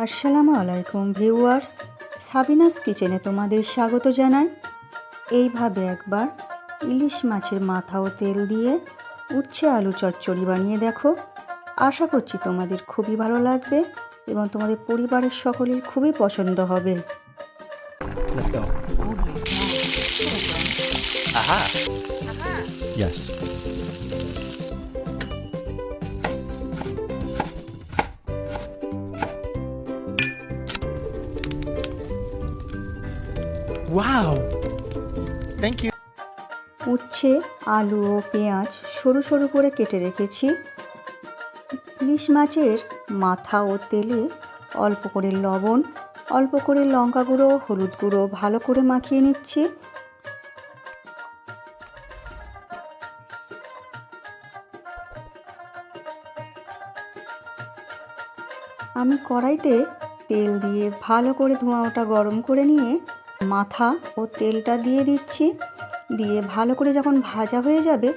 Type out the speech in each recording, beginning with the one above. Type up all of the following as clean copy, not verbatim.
আসসালামু আলাইকুম viewers, Sabinus কিচেনে তোমাদের স্বাগত জানাই। এইভাবে একবার ইলিশ মাছের মাথা ও তেল দিয়ে উচ্ছে আলু চচ্চড়ি বানিয়ে দেখো। আশা করছি তোমাদের খুবই ভালো লাগবে এবং তোমাদের পরিবারের সকলের খুবই পছন্দ হবে। Let's go. Oh my God. Aha. Yes. Wow. Thank you. উচ্ছে আলু ও পেঁয়াজ সরু সরু করে কেটে রেখেছি। ইলিশ মাছের মাথা ও তেলে অল্প করে লবণ, অল্প করে লঙ্কা গুঁড়ো, হলুদ গুঁড়ো ভালো করে মাখিয়ে নিচ্ছি। আমি কড়াইতে তেল দিয়ে ভালো করে ধোঁয়াটা গরম করে নিয়ে মাথা ও তেলটা দিয়ে দিচ্ছি। দিয়ে ভালো করে যখন ভাজা হয়ে যাবে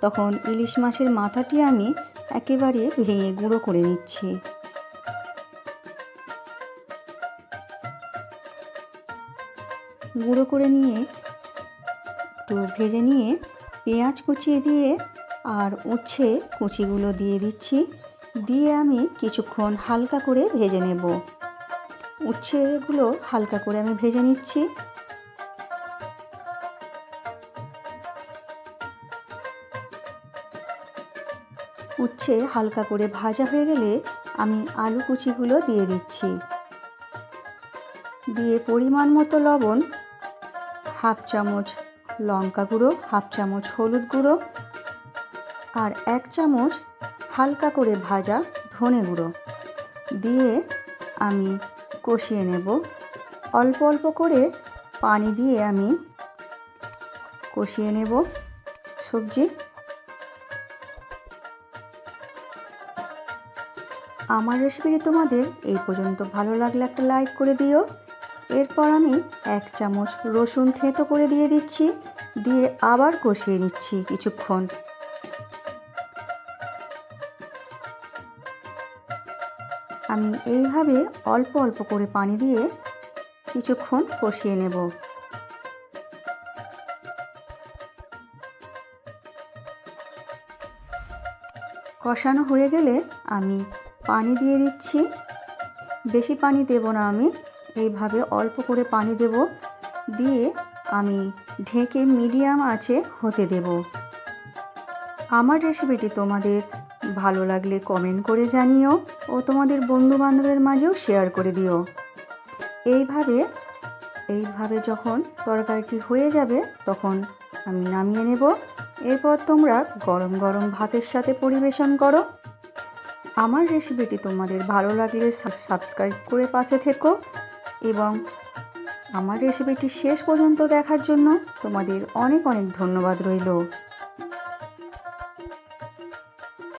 তখন ইলিশ মাছের মাথাটি আমি একেবারে ভেঙে গুঁড়ো করে নিচ্ছি। গুঁড়ো করে নিয়ে একটু ভেজে নিয়ে পেঁয়াজ কুচিয়ে দিয়ে আর উচ্ছে কুচিগুলো দিয়ে দিচ্ছি। দিয়ে আমি কিছুক্ষণ হালকা করে ভেজে নেব। উচ্ছেগুলো হালকা করে আমি ভেজে নিচ্ছি। উচ্ছে হালকা করে ভাজা হয়ে গেলে আমি আলু কুচিগুলো দিয়ে দিচ্ছি। দিয়ে পরিমাণ মতো লবণ, হাফ চামচ লঙ্কা গুঁড়ো, হাফ চামচ হলুদ গুঁড়ো আর 1 চামচ হালকা করে ভাজা ধনে গুঁড়ো দিয়ে আমি কষিয়ে নেব। অল্প অল্প করে পানি দিয়ে আমি কষিয়ে নেব সবজি। আমার রেসিপিটি তোমাদের এই পর্যন্ত ভালো লাগলে একটা লাইক করে দিও। এরপর আমি 1 চামচ রসুন থেঁতো করে দিয়ে দিচ্ছি। দিয়ে আবার কষিয়ে নিচ্ছি কিছুক্ষণ। আমি এইভাবে অল্প অল্প করে পানি দিয়ে কিছুক্ষণ কষিয়ে নেব। কষানো হয়ে গেলে আমি পানি দিয়ে দিচ্ছি। বেশি পানি দেব না, আমি এইভাবে অল্প করে পানি দেব। দিয়ে আমি ঢেকে মিডিয়াম আঁচে হতে দেব। আমার রেসিপিটি তোমাদের ভালো লাগলে কমেন্ট করে জানিও ও তোমাদের বন্ধু বান্ধবের মাঝেও শেয়ার করে দিও। এইভাবে যখন তরকারিটি হয়ে যাবে তখন আমি নামিয়ে নেব। এরপর তোমরা গরম গরম ভাতের সাথে পরিবেশন করো। আমার রেসিপিটি তোমাদের ভালো লাগলে সাবস্ক্রাইব করে পাশে থেকো এবং আমার রেসিপিটি শেষ পর্যন্ত দেখার জন্য তোমাদের অনেক অনেক ধন্যবাদ রইল।